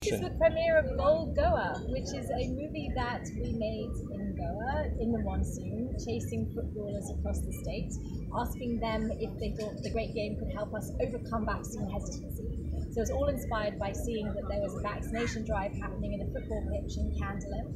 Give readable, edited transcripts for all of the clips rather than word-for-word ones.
This is the premiere of Bold Goa, which is a movie that we made in Goa in the monsoon, chasing footballers across the state, asking them if they thought the great game could help us overcome vaccine hesitancy. So it was all inspired by seeing that there was a vaccination drive happening in a football pitch in Candlem,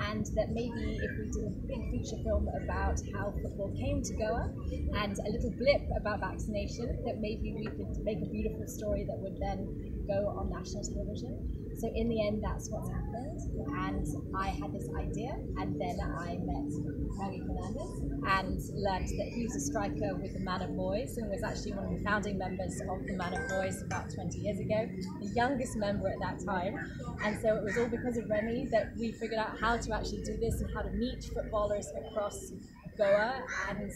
and that maybe if we did a big feature film about how football came to Goa and a little blip about vaccination, that maybe we could make a beautiful story that would then go on national television. So in the end, that's what's happened. And I had this idea, and then I met Maggie Fernandez and learned that he was a striker with the Manor Boys and was actually one of the founding members of the Manor Boys about 20 years ago, the youngest member at that time. And so it was all because of Remy that we figured out how to actually do this and how to meet footballers across Goa, and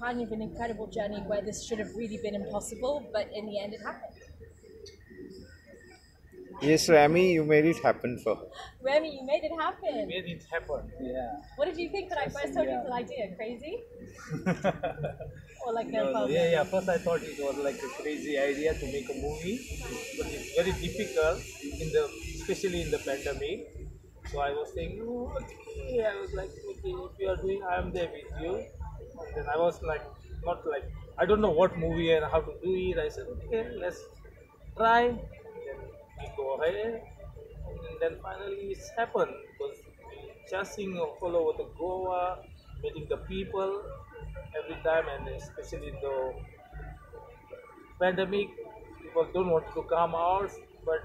kind of an incredible journey where this should have really been impossible, but in the end it happened. Yes, Remy, you made it happen for her. Remy, you made it happen. You made it happen, yeah. What did you think when I first told you the idea? Crazy? Or like no problem? Yeah. First I thought it was like a crazy idea to make a movie, but it's very difficult especially in the pandemic. So I was saying, oh, okay. I was like, okay, if you are doing, I am there with you. And then I was like, not like, I don't know what movie and how to do it. I said, okay, let's try. We go ahead, and then finally it's happened because we chasing all over the Goa, meeting the people every time, and especially in the pandemic, people don't want to come out, but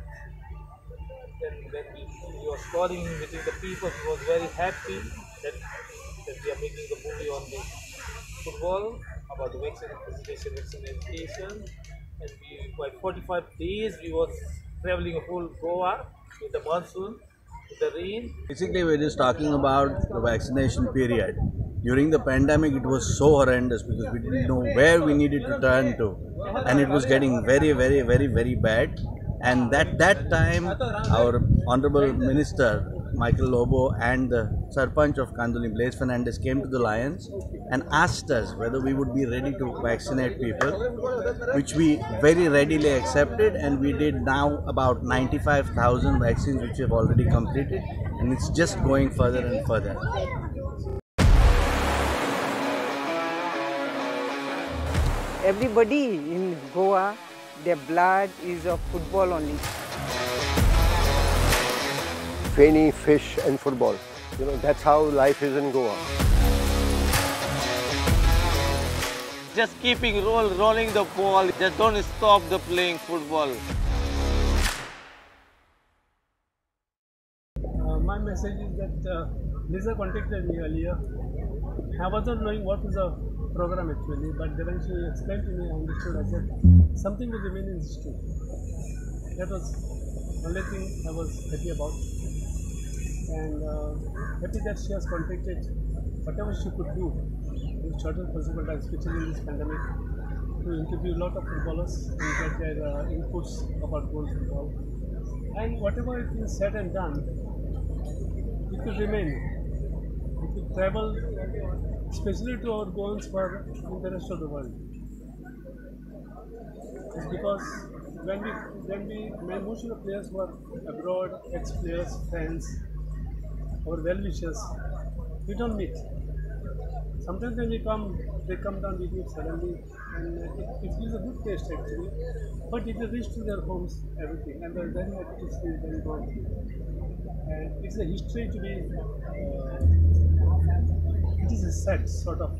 then when we were calling, meeting the people, we was very happy that we are making a movie on the football about the vaccination, and we by 45 days we was traveling whole Goa with the monsoon, with the rain. Basically, we're just talking about the vaccination period. During the pandemic, it was so horrendous because we didn't know where we needed to turn to, and it was getting very, very, very, very bad. And that time, our Honorable Minister Michael Lobo and the Sarpanch of Kanduli, Blaise Fernandez, came to the Lions and asked us whether we would be ready to vaccinate people, which we very readily accepted, and we did now about 95,000 vaccines which we have already completed, and it's just going further and further. Everybody in Goa, their blood is of football only. Feni, fish and football. That's how life is in Goa. Just keeping rolling the ball. Just don't stop the playing football. My message is that Lisa contacted me earlier. I wasn't knowing what is the program actually, but then she explained to me, I understood. I said, something will remain in history. That was the only thing I was happy about. And happy that she has contacted whatever she could do in shortest possible time, especially in this pandemic, to interview a lot of footballers and get their inputs about goal football. And whatever it is said and done, it could remain. It could travel, especially to our goals for in the rest of the world. It's because when most of the players were abroad, ex-players, friends, our well-wishers, we don't meet. Sometimes when they come down with you suddenly, and it gives a good taste actually. But if they reach to their homes, everything, and they're very happy to see them go. And it's a history to be, it is a set sort of,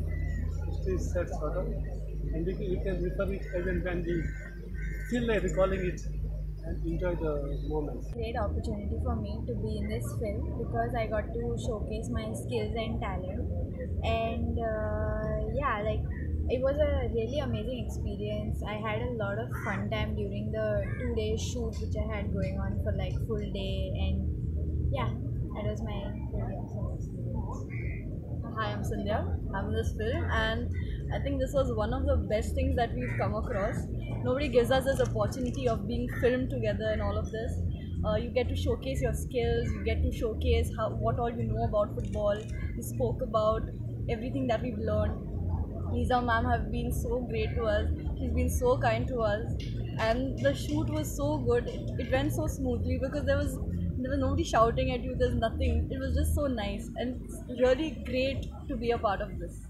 history is set sort of, and we can refer it as and when we feel like recalling it and enjoy the moment. Great opportunity for me to be in this film because I got to showcase my skills and talent, and it was a really amazing experience. I had a lot of fun time during the 2-day shoot which I had going on for like full day, and yeah, that was my really awesome experience. Hi, I'm Sandhya. I'm in this film, and I think this was one of the best things that we've come across. Nobody gives us this opportunity of being filmed together and all of this. You get to showcase your skills, you get to showcase what all you know about football. We spoke about everything that we've learned. Lisa ma'am have been so great to us. She's been so kind to us. and the shoot was so good. It went so smoothly because there was nobody shouting at you. There's nothing. It was just so nice, and it's really great to be a part of this.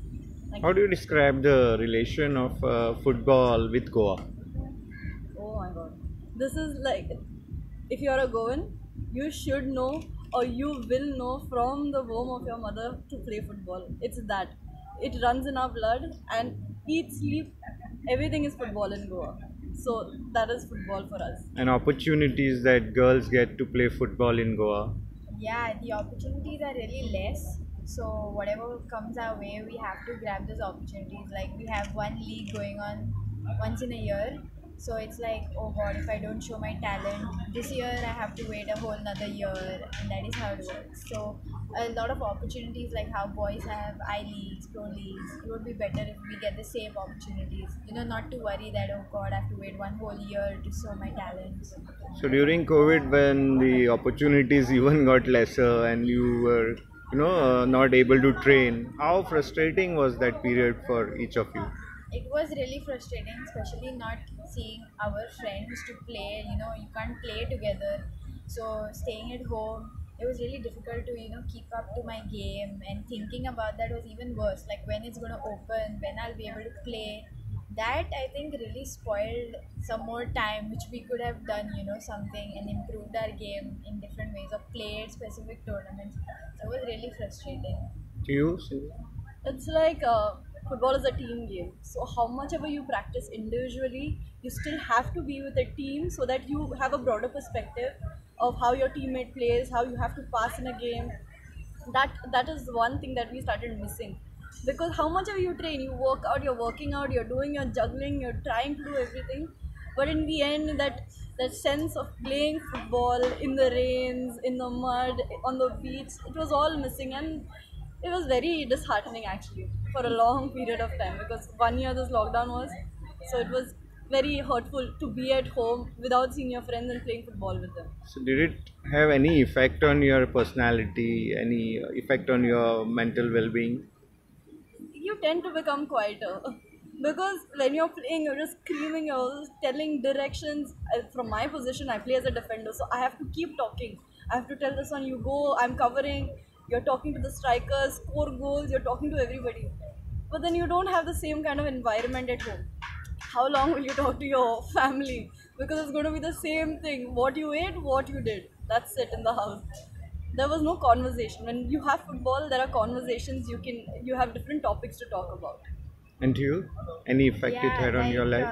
How do you describe the relation of football with Goa? Oh my god. This is like, if you're a Goan, you should know or you will know from the womb of your mother to play football. It's that. It runs in our blood, and eat, sleep, everything is football in Goa. So that is football for us. And opportunities that girls get to play football in Goa? Yeah, the opportunities are really less. So whatever comes our way, we have to grab those opportunities. Like we have one league going on once in a year. So it's like, oh god, if I don't show my talent this year, I have to wait a whole another year, and that is how it works. So a lot of opportunities, like how boys have I leagues, pro leagues, it would be better if we get the same opportunities. Not to worry that, oh god, I have to wait one whole year to show my talents. So during COVID, when the opportunities even got lesser and you were, not able to train, how frustrating was that period for each of you? It was really frustrating, especially not seeing our friends to play. You can't play together. So staying at home, it was really difficult to keep up to my game, and thinking about that was even worse. Like when it's gonna open, when I'll be able to play. That I think really spoiled some more time, which we could have done, something and improved our game in different ways or played specific tournaments. So it was really frustrating. To you? It's like football is a team game. So how much ever you practice individually, you still have to be with a team so that you have a broader perspective of how your teammate plays, how you have to pass in a game. That is one thing that we started missing. Because how much ever you train, you work out, you're working out, you're doing your juggling, you're trying to do everything. But in the end, that sense of playing football in the rains, in the mud, on the beach, it was all missing, and it was very disheartening actually for a long period of time, because 1 year this lockdown was, so it was very hurtful to be at home without seeing your friends and playing football with them. So did it have any effect on your personality, any effect on your mental well-being? You tend to become quieter because when you're playing, you're just screaming, you're telling directions. From my position, I play as a defender, so I have to keep talking. I have to tell this one, you go, I'm covering. You're talking to the strikers, score goals, you're talking to everybody. But then you don't have the same kind of environment at home. How long will you talk to your family? Because it's going to be the same thing. What you ate, what you did. That's it in the house. There was no conversation. When you have football, there are conversations. You have different topics to talk about. And to you? Any effect it had on your life?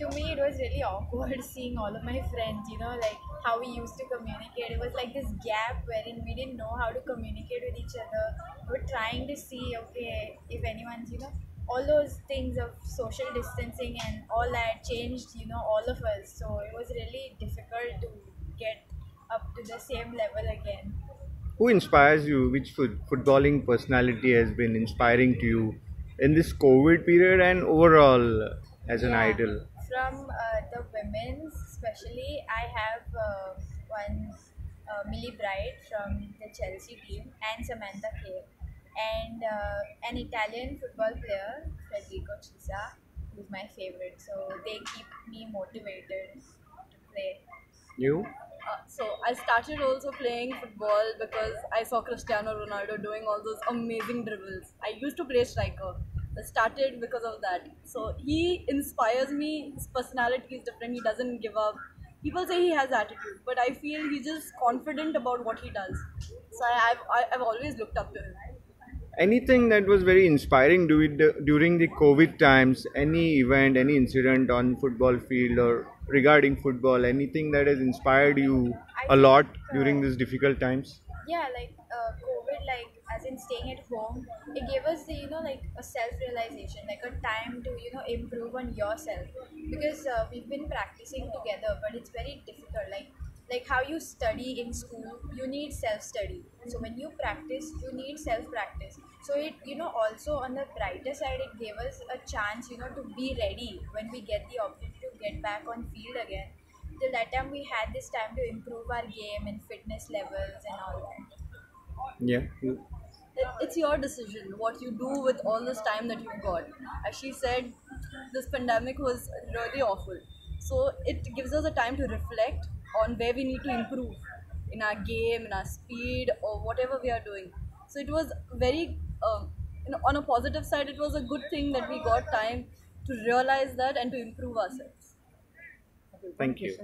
To me, it was really awkward seeing all of my friends, like how we used to communicate. It was like this gap wherein we didn't know how to communicate with each other. We were trying to see, okay, if anyone's, all those things of social distancing and all that changed, all of us. So it was really difficult to get up to the same level again. Who inspires you? Which footballing personality has been inspiring to you in this COVID period and overall as an idol? From the women's especially, I have one Millie Bright from the Chelsea team and Samantha Kay, and an Italian football player, Federico Chiesa, who's my favorite. So they keep me motivated to play. You? So I started also playing football because I saw Cristiano Ronaldo doing all those amazing dribbles. I used to play striker. I started because of that. So he inspires me. His personality is different. He doesn't give up. People say he has attitude, but I feel he's just confident about what he does. So I've always looked up to him. Anything that was very inspiring during the COVID times, any event, any incident on football field or regarding football, anything that has inspired you a lot during these difficult times? Yeah, like COVID, like as in staying at home, it gave us the like a self-realization, like a time to improve on yourself, because we've been practicing together, but it's very difficult. Like how you study in school, you need self-study. So when you practice, you need self-practice. So it also on the brighter side, it gave us a chance to be ready when we get the opportunity to get back on field again. Till that time, we had this time to improve our game and fitness levels and all that. Yeah. It's your decision what you do with all this time that you've got. As she said, this pandemic was really awful. So it gives us a time to reflect on where we need to improve in our game, in our speed, or whatever we are doing. So it was very, on a positive side, it was a good thing that we got time to realize that and to improve ourselves. Thank you.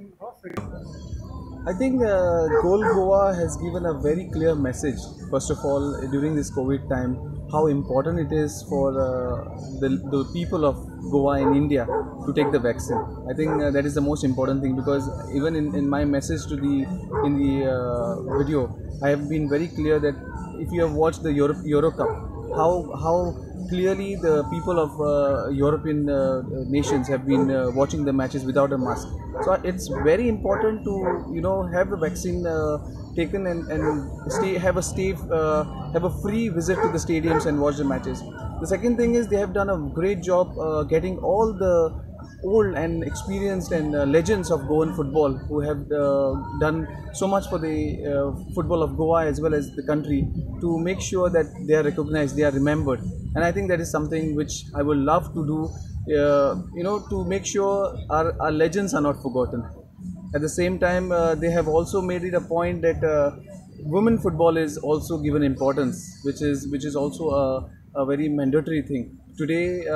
I think Goal Goa has given a very clear message, first of all, during this COVID time, how important it is for the people of Goa in India to take the vaccine. I think that is the most important thing, because even in my message to in the video, I have been very clear that if you have watched the Euro Cup, how clearly the people of European nations have been watching the matches without a mask. So it's very important to have the vaccine taken and have a free visit to the stadiums and watch the matches. The second thing is they have done a great job getting all the old and experienced and legends of Goan football who have done so much for the football of Goa as well as the country, to make sure that they are recognized, they are remembered. And I think that is something which I would love to do, to make sure our legends are not forgotten. At the same time, they have also made it a point that women football is also given importance, which is also a very mandatory thing. Today,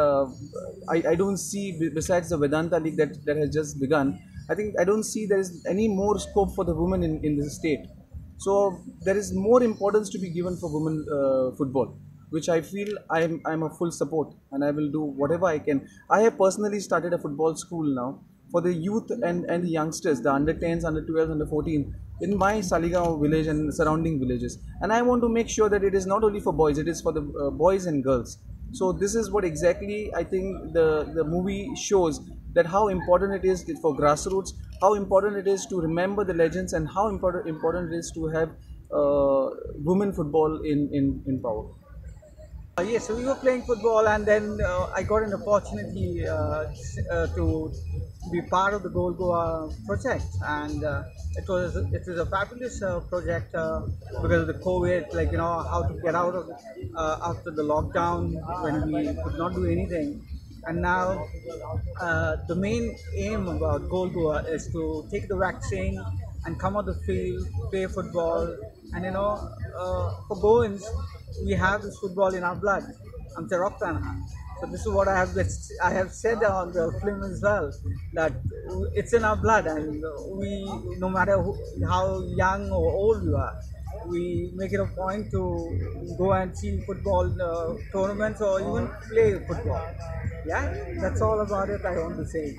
I don't see, besides the Vedanta League that has just begun, I don't see there is any more scope for the women in the state. So there is more importance to be given for women football, which I feel I'm a full support, and I will do whatever I can. I have personally started a football school now for the youth and the youngsters, the under 10s, under 12s, under 14 in my Saligaon village and surrounding villages. And I want to make sure that it is not only for boys, it is for the boys and girls. So this is what exactly I think the movie shows, that how important it is for grassroots, how important it is to remember the legends, and how important it is to have women football in power. Yes, so we were playing football, and then I got an opportunity to be part of the Goal Goa project, and it was a fabulous project because of the COVID, how to get out of after the lockdown when we could not do anything. And now the main aim about Goal Goa is to take the vaccine and come on the field, play football, and for Goans, we have this football in our blood. I'm Teroktan. So this is what I have said on the film as well, that it's in our blood, and we, no matter how young or old you are, we make it a point to go and see football tournaments or even play football. Yeah, that's all about it I want to say.